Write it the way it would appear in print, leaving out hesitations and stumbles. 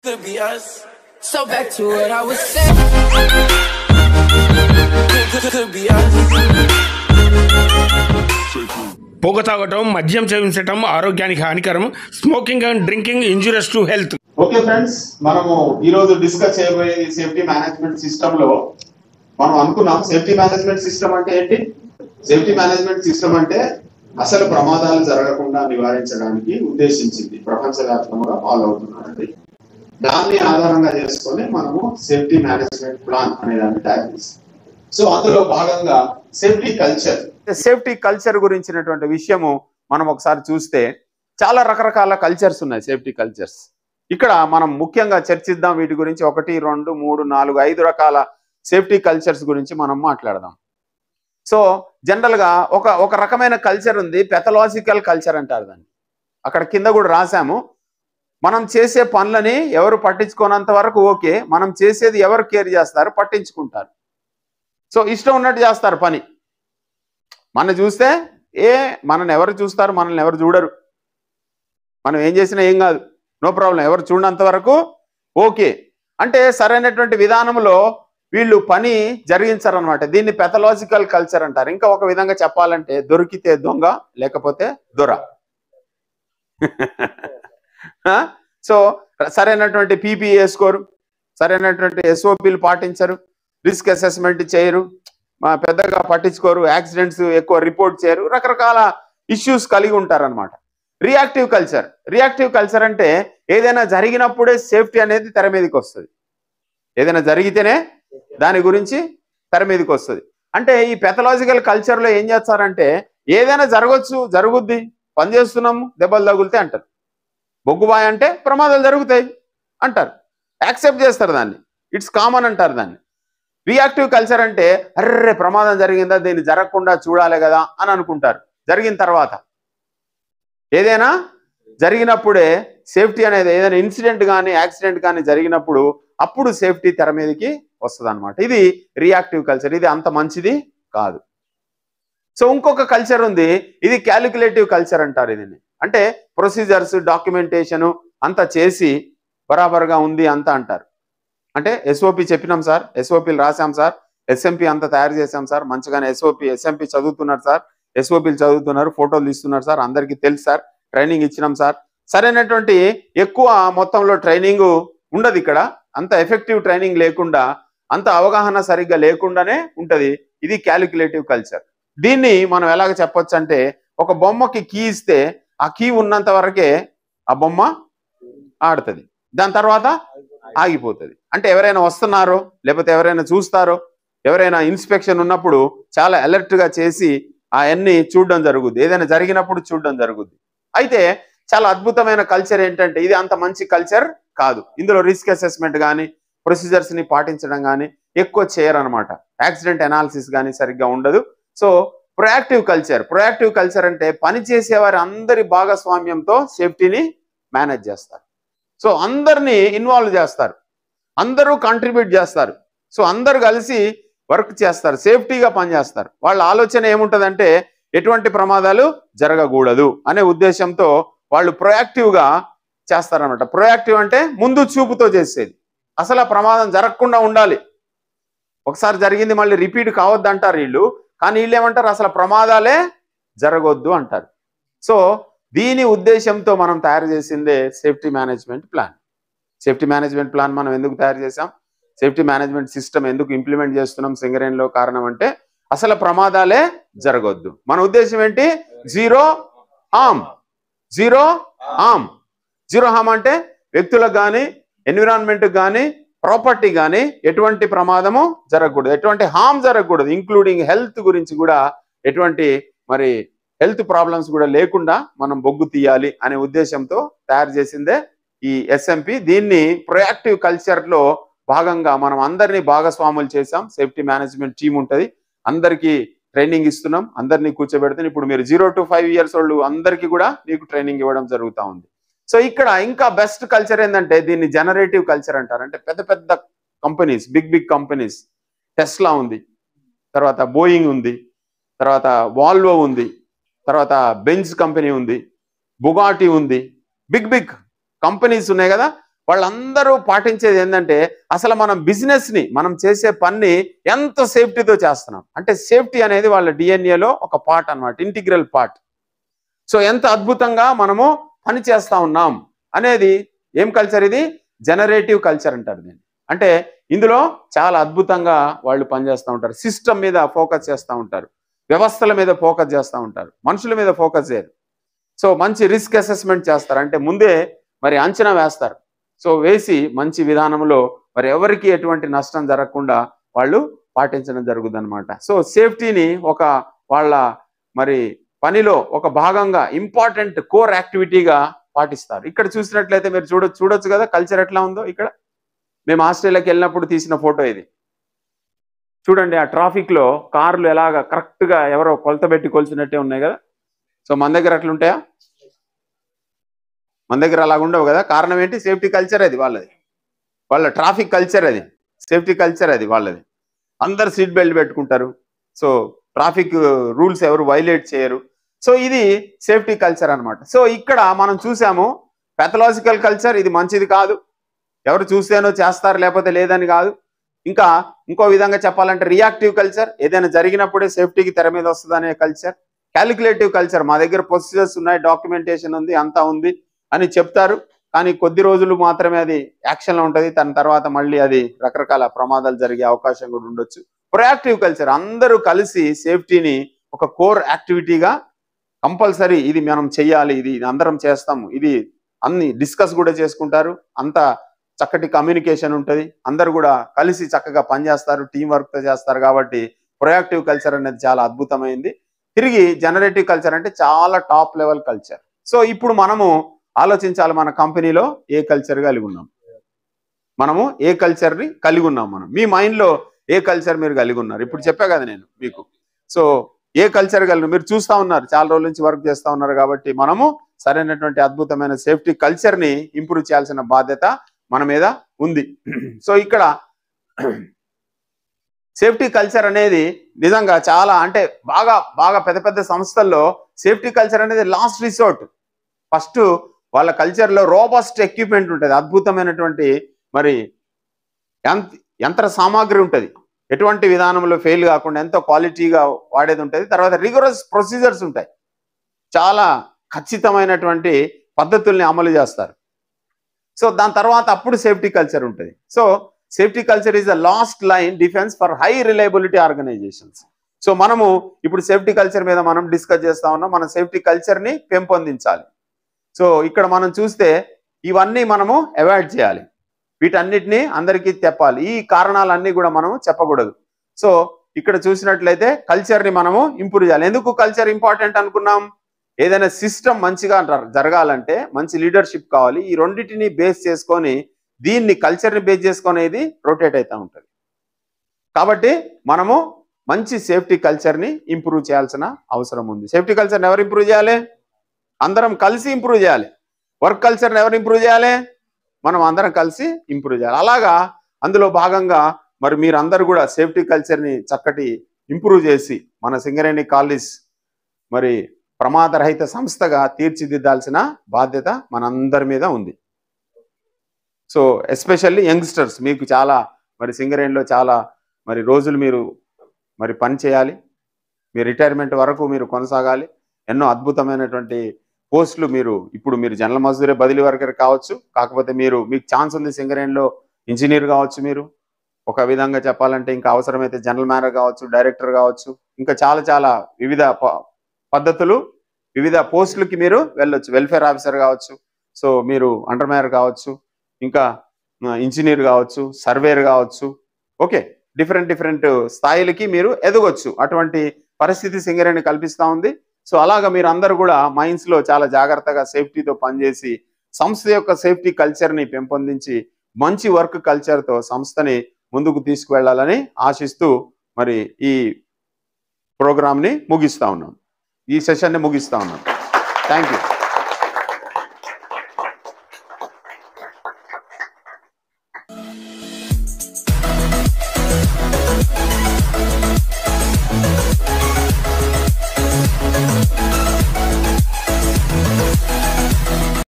to be us. So back to what I was saying. Could be us. పొగ తాగటం, మద్యం సేవించటం ఆరోగ్యానికి హానికరం. Smoking and drinking injurious to health. Okay friends, మనము ఈ రోజు డిస్కస్ చేయబోయే సేఫ్టీ మేనేజ్మెంట్ సిస్టమ్ లో మనం అనుకున్నాం సేఫ్టీ మేనేజ్మెంట్ సిస్టమ్ అంటే ఏంటి. సేఫ్టీ మేనేజ్మెంట్ సిస్టమ్ అంటే అసలు ప్రమాదాలు జరగకుండా నివారించడానికి ఉద్దేశించింది, ప్రపంచవ్యాప్తంగా ఫాలో అవుతున్నారండి. దాన్ని ఆధారంగా చేసుకొని మనము సేఫ్టీ మేనేజ్మెంట్ ప్లాన్ అనే దాన్ని తయారు చేస్తాం. సో అందులో భాగంగా సేఫ్టీ కల్చర్ గురించినటువంటి విషయము మనం ఒకసారి చూస్తే చాలా రకరకాల కల్చర్స్ ఉన్నాయి, సేఫ్టీ కల్చర్స్. ఇక్కడ మనం ముఖ్యంగా చర్చిద్దాం వీటి గురించి. 1, 2, 3, 4, 5 రకాల సేఫ్టీ కల్చర్స్ గురించి మనం మాట్లాడదాం. సో జనరల్గా ఒక రకమైన కల్చర్ ఉంది, పెథలాజికల్ కల్చర్ అంటారు దాన్ని. అక్కడ కింద కూడా రాసాము, మనం చేసే పనులని ఎవరు పట్టించుకోనంత వరకు ఓకే, మనం చేసేది ఎవరు కేర్ చేస్తారు, పట్టించుకుంటారు. సో ఇష్టం ఉన్నట్టు చేస్తారు పని. మన చూస్తే మనల్ని ఎవరు చూస్తారు, మనల్ని ఎవరు చూడరు, మనం ఏం చేసినా ఏం కాదు, నో ప్రాబ్లం, ఎవరు చూడనంత వరకు ఓకే అంటే సరైనటువంటి విధానంలో వీళ్ళు పని జరిగించరు అనమాట. దీన్ని పెథలాజికల్ కల్చర్ అంటారు. ఇంకా ఒక విధంగా చెప్పాలంటే దొరికితే దొంగ, లేకపోతే దొర. సో సరైనటువంటి పీపీ వేసుకోరు, సరైనటువంటి ఎస్ఓపీలు పాటించరు, రిస్క్ అసెస్మెంట్ చేయరు, పెద్దగా పట్టించుకోరు, యాక్సిడెంట్స్ ఎక్కువ రిపోర్ట్ చేయరు, రకరకాల ఇష్యూస్ కలిగి ఉంటారనమాట. రియాక్టివ్ కల్చర్ అంటే ఏదైనా జరిగినప్పుడే సేఫ్టీ అనేది తెర మీదకి వస్తుంది. ఏదైనా జరిగితేనే దాని గురించి తెర మీదకి వస్తుంది. అంటే ఈ పెథలాజికల్ కల్చర్లో ఏం చేస్తారంటే ఏదైనా జరగచ్చు, జరుగుద్ది, పని చేస్తున్నాము, దెబ్బలు తగులుతాయి అంటారు. బొగ్గుబాయ్ అంటే ప్రమాదాలు జరుగుతాయి అంటారు, యాక్సెప్ట్ చేస్తారు దాన్ని, ఇట్స్ కామన్ అంటారు దాన్ని. రియాక్టివ్ కల్చర్ అంటే అర్రే ప్రమాదం జరిగిందా, దీన్ని జరగకుండా చూడాలి కదా అని అనుకుంటారు. జరిగిన తర్వాత ఏదైనా జరిగినప్పుడే సేఫ్టీ అనేది, ఏదైనా ఇన్సిడెంట్ కానీ యాక్సిడెంట్ కానీ జరిగినప్పుడు అప్పుడు సేఫ్టీ తెర మీదకి వస్తుంది అనమాట. ఇది రియాక్టివ్ కల్చర్, ఇది అంత మంచిది కాదు. సో ఇంకొక కల్చర్ ఉంది, ఇది క్యాలిక్యులేటివ్ కల్చర్ అంటారు. దీన్ని అంటే ప్రొసీజర్స్, డాక్యుమెంటేషను అంతా చేసి బరాబర్గా ఉంది అంతా అంటారు. అంటే ఎస్ఓపి చెప్పినాం సార్, ఎస్ఓపీలు రాసాం సార్, ఎస్ఎంపి అంతా తయారు చేసాం సార్, మంచిగానే ఎస్ఎంపి చదువుతున్నారు సార్, ఎస్ఓపీలు చదువుతున్నారు, ఫోటోలు తీస్తున్నారు సార్, అందరికీ తెలుసు సార్, ట్రైనింగ్ ఇచ్చినాం సార్. సరైనటువంటి ఎక్కువ మొత్తంలో ట్రైనింగ్ ఉండదు ఇక్కడ, అంత ఎఫెక్టివ్ ట్రైనింగ్ లేకుండా, అంత అవగాహన సరిగ్గా లేకుండానే ఉంటుంది. ఇది క్యాలిక్యులేటివ్ కల్చర్. దీన్ని మనం ఎలాగ చెప్పొచ్చు అంటే, ఒక బొమ్మకి కీ ఇస్తే ఆ కీ ఉన్నంత వరకే ఆ బొమ్మ ఆడుతుంది, దాని తర్వాత ఆగిపోతుంది. అంటే ఎవరైనా వస్తున్నారో లేకపోతే ఎవరైనా చూస్తారో, ఎవరైనా ఇన్స్పెక్షన్ ఉన్నప్పుడు చాలా అలర్ట్గా చేసి అవన్నీ చూడడం జరుగుద్ది, ఏదైనా జరిగినప్పుడు చూడడం జరుగుద్ది. అయితే చాలా అద్భుతమైన కల్చర్ ఏంటంటే ఇది అంత మంచి కల్చర్ కాదు. ఇందులో రిస్క్ అసెస్మెంట్ కానీ ప్రొసీజర్స్ని పాటించడం కానీ ఎక్కువ చేయరనమాట. యాక్సిడెంట్ అనాలిసిస్ కానీ సరిగ్గా ఉండదు. సో ప్రొయాక్టివ్ కల్చర్ అంటే పని చేసేవారి అందరి భాగస్వామ్యంతో సేఫ్టీని మేనేజ్ చేస్తారు. సో అందరినీ ఇన్వాల్వ్ చేస్తారు, అందరూ కాంట్రిబ్యూట్ చేస్తారు. సో అందరు కలిసి వర్క్ చేస్తారు, సేఫ్టీగా పనిచేస్తారు. వాళ్ళ ఆలోచన ఏముంటుందంటే ఎటువంటి ప్రమాదాలు జరగకూడదు అనే ఉద్దేశంతో వాళ్ళు ప్రొయాక్టివ్గా చేస్తారనమాట. ప్రొయాక్టివ్ అంటే ముందు చూపుతో చేసేది, అసలు ఆ ప్రమాదం జరగకుండా ఉండాలి, ఒకసారి జరిగింది మళ్ళీ రిపీట్ కావద్దు అంటారు వీళ్ళు. కానీ వీళ్ళు ఏమంటారు, అసలు ప్రమాదాలే జరగొద్దు అంటారు. సో దీని ఉద్దేశంతో మనం తయారు చేసిందే safety management plan. Safety management plan మనం ఎందుకు తయారు చేసాం, సేఫ్టీ మేనేజ్మెంట్ సిస్టమ్ ఎందుకు ఇంప్లిమెంట్ చేస్తున్నాం సింగరేణిలో, కారణం అంటే అసలు ప్రమాదాలే జరగొద్దు. మన ఉద్దేశం ఏంటి, జీరో హార్మ్. జీరో హార్మ్ అంటే వ్యక్తులకు కానీ ఎన్విరాన్మెంట్కి కానీ ప్రాపర్టీ కానీ ఎటువంటి ప్రమాదము జరగకూడదు, ఎటువంటి హార్మ్ జరగకూడదు, ఇంక్లూడింగ్ హెల్త్ గురించి కూడా ఎటువంటి హెల్త్ ప్రాబ్లమ్స్ కూడా లేకుండా మనం బొగ్గు తీయాలి అనే ఉద్దేశంతో తయారు చేసిందే ఈ ఎస్ఎంపి. దీన్ని ప్రొయాక్టివ్ కల్చర్లో భాగంగా మనం అందరినీ భాగస్వాములు చేసాం. సేఫ్టీ మేనేజ్మెంట్ టీం ఉంటుంది, అందరికీ ట్రైనింగ్ ఇస్తున్నాం, అందరినీ కూర్చోబెడుతున్నాం. ఇప్పుడు మీరు 0 to 5 years వాళ్ళు అందరికీ కూడా మీకు ట్రైనింగ్ ఇవ్వడం జరుగుతూ ఉంది. సో ఇక్కడ ఇంకా బెస్ట్ కల్చర్ ఏంటంటే దీన్ని జనరేటివ్ కల్చర్ అంటారు. అంటే పెద్ద పెద్ద కంపెనీస్, బిగ్ బిగ్ టెస్లా ఉంది, తర్వాత బోయింగ్ ఉంది, తర్వాత వాల్వో ఉంది, తర్వాత బెంజ్ కంపెనీ ఉంది, బుగాటి ఉంది, బిగ్ కంపెనీస్ ఉన్నాయి కదా. వాళ్ళందరూ పాటించేది ఏంటంటే అసలు మనం బిజినెస్ని మనం చేసే పని ఎంత సేఫ్టీతో చేస్తున్నాం అంటే సేఫ్టీ అనేది వాళ్ళ డిఎన్ఏలో ఒక పార్ట్ అన్నమాట, ఇంటిగ్రల్ పార్ట్. సో ఎంత అద్భుతంగా మనము పని చేస్తా ఉన్నాం అనేది ఏం కల్చర్, ఇది జనరేటివ్ కల్చర్ అంటారు దీన్ని. అంటే ఇందులో చాలా అద్భుతంగా వాళ్ళు పనిచేస్తూ ఉంటారు, సిస్టమ్ మీద ఫోకస్ చేస్తూ ఉంటారు, వ్యవస్థల మీద ఫోకస్ చేస్తూ ఉంటారు, మనుషుల మీద ఫోకస్ చేయరు. సో మంచి రిస్క్ అసెస్మెంట్ చేస్తారు, అంటే ముందే మరి అంచనా వేస్తారు. సో వేసి మంచి విధానంలో మరి ఎవరికి ఎటువంటి నష్టం జరగకుండా వాళ్ళు పాటించడం జరుగుతుంది అనమాట. సో సేఫ్టీని ఒక వాళ్ళ మరి పనిలో ఒక భాగంగా ఇంపార్టెంట్ కోర్ యాక్టివిటీగా పాటిస్తారు. ఇక్కడ చూసినట్లయితే మీరు చూడొచ్చు కదా కల్చర్ ఎట్లా ఉందో. ఇక్కడ మేము ఆస్ట్రేలియాకి వెళ్ళినప్పుడు తీసిన ఫోటో ఇది చూడండి. ఆ ట్రాఫిక్ లో కార్లు ఎలాగా కరెక్ట్ గా ఎవరో కొలత పెట్టి కొలిచినట్టే ఉన్నాయి కదా. సో మన దగ్గర అట్లా ఉంటాయా? మన దగ్గర అలాగ ఉండవు కదా. కారణం ఏంటి? సేఫ్టీ కల్చర్ అది వాళ్ళది, వాళ్ళ ట్రాఫిక్ కల్చర్ అది, సేఫ్టీ కల్చర్ అది వాళ్ళది. అందరు సీట్ బెల్ట్ పెట్టుకుంటారు. సో ట్రాఫిక్ రూల్స్ ఎవరు వైలేట్ చేయరు. సో ఇది సేఫ్టీ కల్చర్ అన్నమాట. సో ఇక్కడ మనం చూసాము పెథలాజికల్ కల్చర్, ఇది మంచిది కాదు, ఎవరు చూస్తేనో చేస్తారు లేకపోతే లేదని కాదు. ఇంకా ఇంకో విధంగా చెప్పాలంటే రియాక్టివ్ కల్చర్, ఏదైనా జరిగినప్పుడే సేఫ్టీకి తెర మీద వస్తుంది అనే కల్చర్. క్యాలిక్యులేటివ్ కల్చర్, మా దగ్గర ప్రొసీజర్స్ ఉన్నాయి, డాక్యుమెంటేషన్ ఉంది, అంతా ఉంది అని చెప్తారు, కానీ కొద్ది రోజులు మాత్రమే అది యాక్షన్లో ఉంటుంది, దాని తర్వాత మళ్ళీ అది రకరకాల ప్రమాదాలు జరిగే అవకాశం కూడా ఉండొచ్చు. ప్రొయాక్టివ్ కల్చర్, అందరూ కలిసి సేఫ్టీని ఒక కోర్ యాక్టివిటీగా కంపల్సరీ ఇది మనం చెయ్యాలి, ఇది అందరం చేస్తాము, ఇది అన్ని డిస్కస్ కూడా చేసుకుంటారు, అంత చక్కటి కమ్యూనికేషన్ ఉంటుంది, అందరు కూడా కలిసి చక్కగా పనిచేస్తారు, టీం వర్క్తో చేస్తారు. కాబట్టి ప్రొయాక్టివ్ కల్చర్ అనేది చాలా అద్భుతమైంది. తిరిగి జనరేటివ్ కల్చర్ అంటే చాలా టాప్ లెవెల్ కల్చర్. సో ఇప్పుడు మనము ఆలోచించాలి, మన కంపెనీలో ఏ కల్చర్ కలిగి ఉన్నాం, మనము ఏ కల్చర్ని కలిగి ఉన్నాం, మనం మీ మైండ్లో ఏ కల్చర్ మీరు కలిగి ఉన్నారు. ఇప్పుడు చెప్పా కదా నేను మీకు. సో ఏ కల్చర్ కలిగి మీరు చూస్తూ ఉన్నారు, చాలా రోజుల నుంచి వర్క్ చేస్తూ ఉన్నారు. కాబట్టి మనము సరైనటువంటి అద్భుతమైన సేఫ్టీ కల్చర్ని ఇంప్రూవ్ చేయాల్సిన బాధ్యత మన మీద ఉంది. సో ఇక్కడ సేఫ్టీ కల్చర్ అనేది నిజంగా చాలా అంటే బాగా బాగా పెద్ద పెద్ద సంస్థల్లో సేఫ్టీ కల్చర్ అనేది లాస్ట్ రిసార్ట్. ఫస్ట్ వాళ్ళ కల్చర్లో రోబస్ట్ ఎక్విప్మెంట్ ఉంటుంది, అద్భుతమైనటువంటి మరి యంత్ర సామాగ్రి ఉంటుంది, ఎటువంటి విధానంలో ఫెయిల్ కాకుండా ఎంతో క్వాలిటీగా వాడేది ఉంటుంది. తర్వాత రిగరస్ ప్రొసీజర్స్ ఉంటాయి, చాలా ఖచ్చితమైనటువంటి పద్ధతుల్ని అమలు చేస్తారు. సో దాని తర్వాత అప్పుడు సేఫ్టీ కల్చర్ ఉంటుంది. So safety culture is the last line defence for high reliability organisations. So మనము ఇప్పుడు సేఫ్టీ కల్చర్ మీద మనం డిస్కస్ చేస్తా ఉన్నాం, మన సేఫ్టీ కల్చర్ని పెంపొందించాలి. సో ఇక్కడ మనం చూస్తే ఇవన్నీ మనము అవాయిడ్ చేయాలి, వీటన్నిటిని అందరికీ చెప్పాలి, ఈ కారణాలన్నీ కూడా మనం చెప్పకూడదు. సో ఇక్కడ చూసినట్లయితే కల్చర్ని మనము ఇంప్రూవ్ చేయాలి. ఎందుకు కల్చర్ ఇంపార్టెంట్ అనుకున్నాం? ఏదైనా సిస్టమ్ మంచిగా జరగాలంటే మంచి లీడర్షిప్ కావాలి. ఈ రెండింటిని బేస్ చేసుకొని దీన్ని కల్చర్ని బేస్ చేసుకునేది రొటేట్ అవుతూ ఉంటుంది. కాబట్టి మనము మంచి సేఫ్టీ కల్చర్ని ఇంప్రూవ్ చేయాల్సిన అవసరం ఉంది. సేఫ్టీ కల్చర్ని ఎవరు ఇంప్రూవ్ చేయాలి? అందరం కలిసి ఇంప్రూవ్ చేయాలి. వర్క్ కల్చర్ని ఎవరు ఇంప్రూవ్ చేయాలి? మనం అందరం కలిసి ఇంప్రూవ్ చేయాలి. అలాగా అందులో భాగంగా మరి మీరందరూ కూడా సేఫ్టీ కల్చర్ని చక్కటి ఇంప్రూవ్ చేసి మన సింగరేణి కాలేజ్ మరి ప్రమాదరహిత సంస్థగా తీర్చిదిద్దాల్సిన బాధ్యత మనందరి మీద ఉంది. సో ఎస్పెషల్లీ యంగ్స్టర్స్, మీకు చాలా మరి సింగరేణిలో చాలా మరి రోజులు మీరు మరి పని చేయాలి, మీ రిటైర్మెంట్ వరకు మీరు కొనసాగాలి. ఎన్నో అద్భుతమైనటువంటి పోస్టులు ఇప్పుడు మీరు జనరల్ మజదూరే బదిలీ వర్కర్ కావచ్చు, కాకపోతే మీకు ఛాన్స్ ఉంది సింగరేణిలో ఇంజనీర్ కావచ్చు, మీరు ఒక విధంగా చెప్పాలంటే ఇంకా అవసరమైతే జనరల్ మేనేజర్ కావచ్చు, డైరెక్టర్ కావచ్చు, ఇంకా చాలా చాలా వివిధ పద్ధతులు వివిధ పోస్టులకి మీరు వెళ్ళొచ్చు. వెల్ఫేర్ ఆఫీసర్ కావచ్చు, సో మీరు అండర్ మేనేజర్ కావచ్చు, ఇంకా ఇంజనీర్ కావచ్చు, సర్వేయర్ కావచ్చు, ఓకే, డిఫరెంట్ స్థాయిలకి మీరు ఎదగొచ్చు. అటువంటి పరిస్థితి సింగరేణి కల్పిస్తూ ఉంది. సో అలాగా మీరు అందరూ కూడా మైండ్స్లో చాలా జాగ్రత్తగా సేఫ్టీతో పనిచేసి సంస్థ యొక్క సేఫ్టీ కల్చర్ని పెంపొందించి మంచి వర్క్ కల్చర్తో సంస్థని ముందుకు తీసుకువెళ్ళాలని ఆశిస్తూ మరి ఈ ప్రోగ్రామ్ని ముగిస్తా ఉన్నాం, ఈ సెషన్ని ముగిస్తా ఉన్నాం. Thank you.